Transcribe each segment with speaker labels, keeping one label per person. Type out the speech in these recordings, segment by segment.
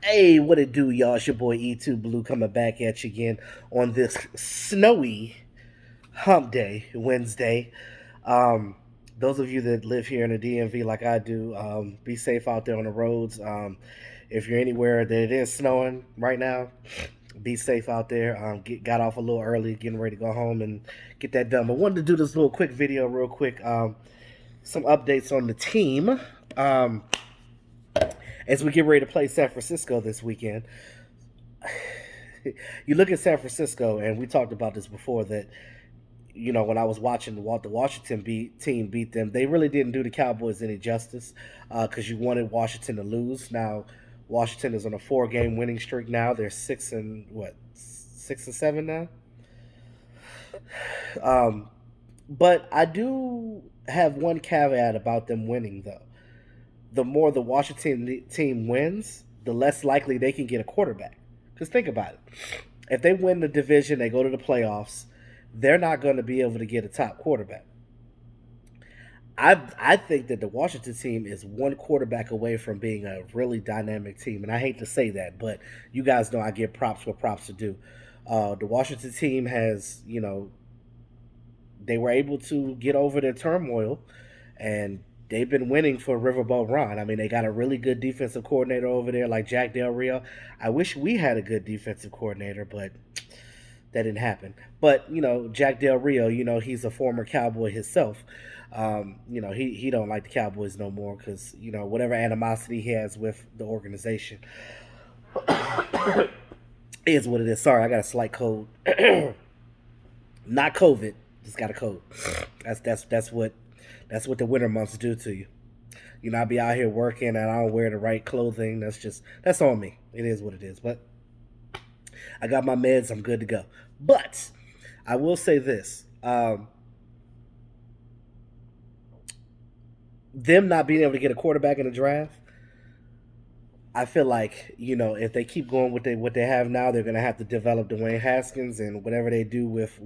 Speaker 1: Hey, what it do, y'all? It's your boy E2 Blue coming back at you again on this snowy hump day, Wednesday. Um, those of you that live here in the DMV like I do, be safe out there on the roads. If you're anywhere that it is snowing right now, be safe out there. Got off a little early, getting ready to go home and get that done. But wanted to do this little quick video real quick. Some updates on the team. Um, as we get ready to play San Francisco this weekend. You look at San Francisco, and we talked about this before that when I was watching the Washington team beat them, they really didn't do the Cowboys any justice because you wanted Washington to lose. Now Washington is on a 4-game winning streak now. They're 6-7 now. Um, but I do have one caveat about them winning though. The more the Washington team wins, the less likely they can get a quarterback. Because think about it. If they win the division, they go to the playoffs, they're not going to be able to get a top quarterback. I think that the Washington team is one quarterback away from being a really dynamic team. And I hate to say that, but you guys know I give props where props to do. The Washington team has, they were able to get over their turmoil and they've been winning for Riverboat Ron. I mean, they got a really good defensive coordinator over there like Jack Del Rio. I wish we had a good defensive coordinator, but that didn't happen. But, Jack Del Rio, he's a former Cowboy himself. He don't like the Cowboys no more because, whatever animosity he has with the organization is what it is. Sorry, I got a slight cold. Not COVID, just got a cold. That's what the winter months do to you. I be out here working and I don't wear the right clothing. That's on me. It is what it is. But I got my meds. I'm good to go. But I will say this: them not being able to get a quarterback in the draft, I feel like if they keep going with what they have now, they're gonna have to develop Dwayne Haskins and whatever they do with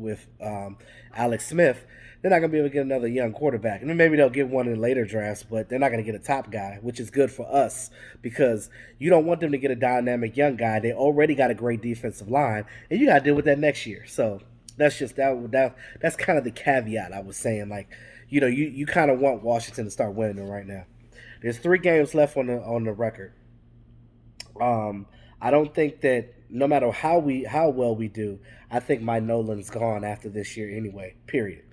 Speaker 1: Alex Smith. They're not gonna be able to get another young quarterback. And maybe they'll get one in later drafts, but they're not gonna get a top guy, which is good for us because you don't want them to get a dynamic young guy. They already got a great defensive line, and you gotta deal with that next year. So that's just that's kind of the caveat I was saying. Like, you kind of want Washington to start winning them right now. There's 3 games left on the record. I don't think that no matter how well we do, I think Mike Nolan's gone after this year anyway. Period.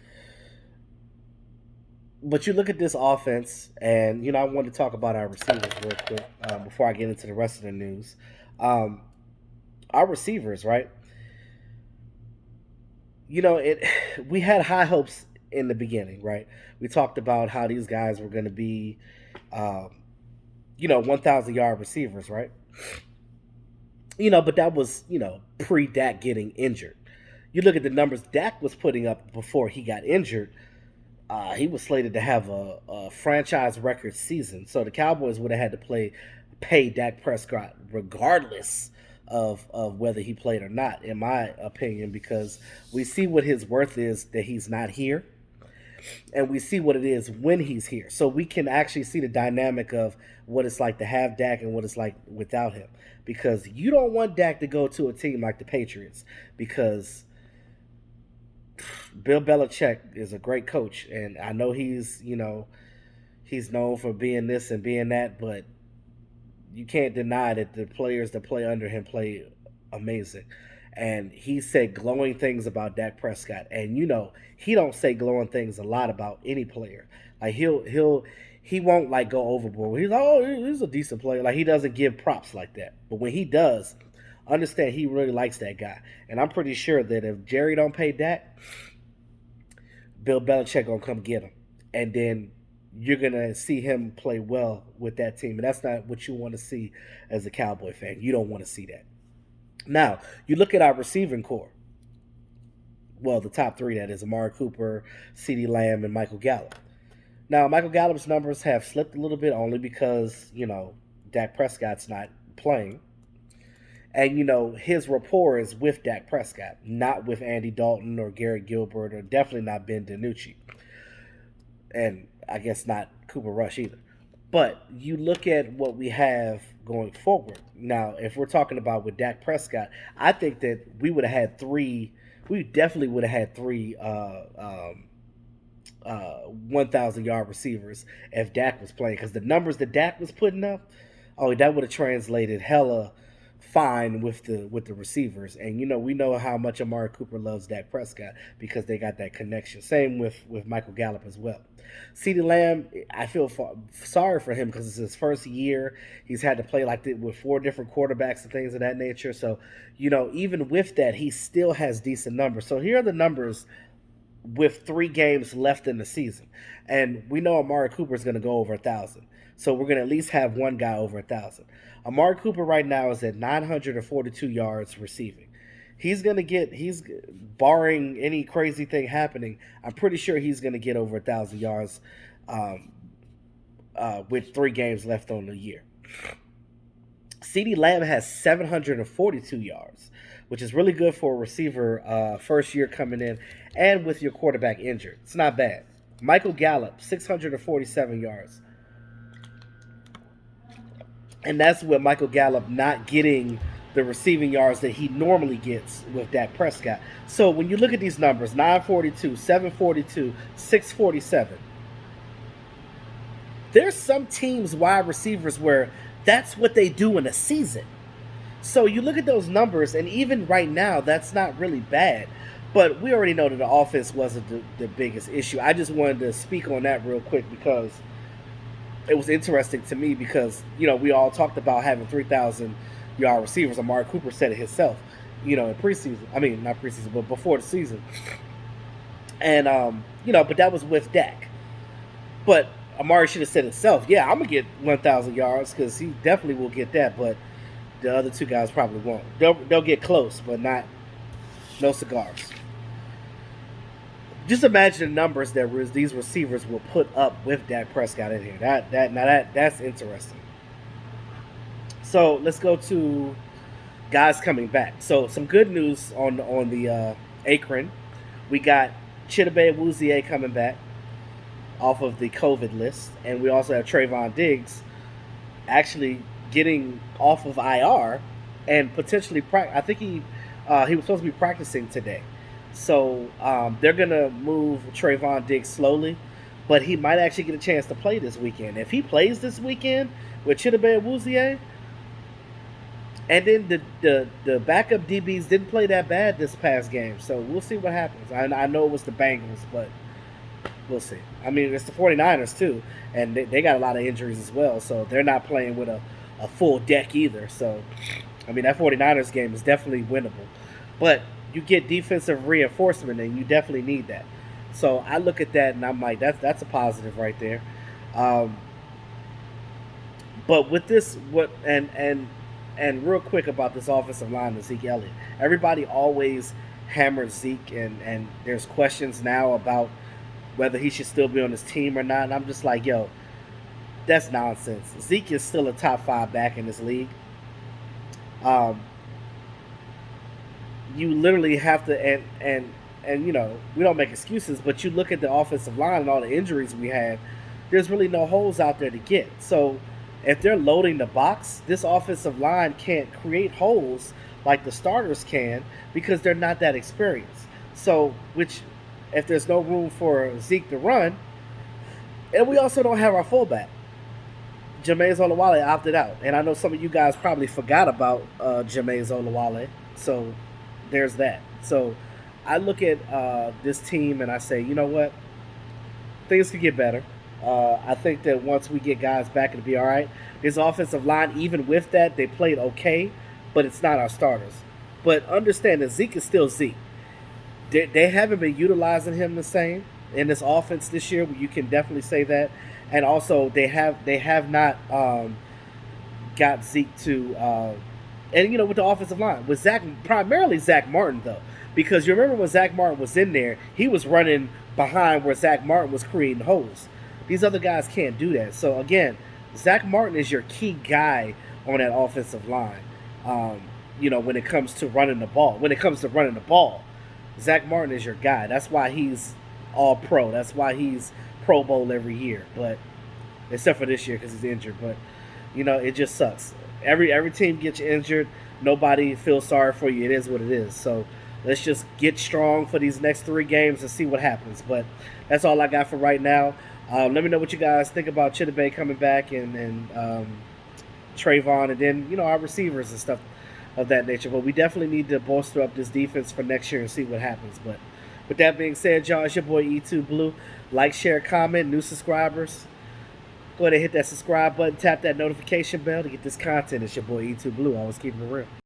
Speaker 1: But you look at this offense, and I want to talk about our receivers real quick before I get into the rest of the news. Um, our receivers, right? It. We had high hopes in the beginning, right? We talked about how these guys were going to be, um, 1,000-yard receivers, right? But that was, pre Dak getting injured. You look at the numbers Dak was putting up before he got injured. He was slated to have a franchise record season. So the Cowboys would have had to pay Dak Prescott regardless of whether he played or not, in my opinion, because we see what his worth is that he's not here and we see what it is when he's here. So we can actually see the dynamic of what it's like to have Dak and what it's like without him. Because you don't want Dak to go to a team like the Patriots because Bill Belichick is a great coach, and I know he's known for being this and being that, but you can't deny that the players that play under him play amazing. And he said glowing things about Dak Prescott, and he don't say glowing things a lot about any player. Like he won't like go overboard. He's like, oh, he's a decent player. Like he doesn't give props like that. But when he does, understand he really likes that guy. And I'm pretty sure that if Jerry don't pay Dak, Bill Belichick gonna come get him, and then you're gonna see him play well with that team, and that's not what you want to see as a Cowboy fan. You don't want to see that. Now you look at our receiving core. Well, the top three that is Amari Cooper, C.D. Lamb, and Michael Gallup. Now Michael Gallup's numbers have slipped a little bit only because Dak Prescott's not playing. And his rapport is with Dak Prescott, not with Andy Dalton or Garrett Gilbert, or definitely not Ben DiNucci, and I guess not Cooper Rush either. But you look at what we have going forward. Now, if we're talking about with Dak Prescott, I think that we would have had three. We definitely would have had three 1,000 yard receivers if Dak was playing, because the numbers that Dak was putting up, oh, that would have translated hella fine with the receivers. And we know how much Amari Cooper loves Dak Prescott because they got that connection. Same with Michael Gallup as well. CeeDee Lamb, I feel sorry for him because it's his first year. He's had to play like that with four different quarterbacks and things of that nature. So, even with that, he still has decent numbers. So here are the numbers with 3 games left in the season. And we know Amari Cooper is going to go over 1,000. So we're going to at least have one guy over 1,000. Amari Cooper right now is at 942 yards receiving. He's barring any crazy thing happening, I'm pretty sure he's going to get over 1,000 yards um, with 3 games left on the year. CeeDee Lamb has 742 yards, which is really good for a receiver first year coming in and with your quarterback injured. It's not bad. Michael Gallup, 647 yards. And that's with Michael Gallup not getting the receiving yards that he normally gets with Dak Prescott. So when you look at these numbers, 942, 742, 647, there's some teams, wide receivers, where that's what they do in a season. So you look at those numbers, and even right now, that's not really bad. But we already know that the offense wasn't the biggest issue. I just wanted to speak on that real quick because it was interesting to me because, we all talked about having 3,000-yard receivers. Amari Cooper said it himself, in preseason. I mean, not preseason, but before the season. And, but that was with Dak. But Amari should have said himself, yeah, I'm going to get 1,000 yards because he definitely will get that. But the other two guys probably won't. They'll get close, but no cigars. Just imagine the numbers that these receivers will put up with Dak Prescott in here. That's interesting. So let's go to guys coming back. So some good news on the Akron. We got Chidobe Awuzie coming back off of the COVID list, and we also have Trayvon Diggs actually getting off of IR and potentially I think he was supposed to be practicing today. So they're going to move Trayvon Diggs slowly, but he might actually get a chance to play this weekend. If he plays this weekend with Chidobe Awuzie, and then the backup DBs didn't play that bad this past game, so we'll see what happens. I know it was the Bengals, but we'll see. I mean, it's the 49ers too, and they got a lot of injuries as well, so they're not playing with a full deck either. So, I mean, that 49ers game is definitely winnable. But you get defensive reinforcement, and you definitely need that. So I look at that, and I'm like, that's a positive right there. But with this, and real quick about this offensive line of Zeke Elliott, everybody always hammers Zeke, and there's questions now about whether he should still be on his team or not. And I'm just like, yo, that's nonsense. Zeke is still a top 5 back in this league. You literally have to, and we don't make excuses, but you look at the offensive line and all the injuries we had, there's really no holes out there to get. So if they're loading the box, this offensive line can't create holes like the starters can because they're not that experienced. So, if there's no room for Zeke to run, and we also don't have our fullback. Jameis Olawale opted out. And I know some of you guys probably forgot about Jameis Olawale. So there's that. So I look at this team and I say, you know what? Things could get better. I think that once we get guys back, it'll be all right. This offensive line, even with that, they played okay, but it's not our starters. But understand that Zeke is still Zeke. They haven't been utilizing him the same in this offense this year. You can definitely say that. And also, they have not got Zeke to and with the offensive line with primarily Zach Martin though, because you remember when Zach Martin was in there, he was running behind where Zach Martin was creating holes. These other guys can't do that. So again, Zach Martin is your key guy on that offensive line. When it comes to running the ball, Zach Martin is your guy. That's why he's all pro. That's why he's Pro Bowl every year. But except for this year because he's injured. But it just sucks. Every team gets injured. Nobody feels sorry for you. It is what it is. So let's just get strong for these next 3 games and see what happens. But that's all I got for right now. Let me know what you guys think about Chittibay coming back and Trayvon, and then our receivers and stuff of that nature. But we definitely need to bolster up this defense for next year and see what happens. But with that being said, y'all, it's your boy E2 Blue. Like, share, comment. New subscribers, go ahead and hit that subscribe button, tap that notification bell to get this content. It's your boy E2 Blue. I was keeping it real.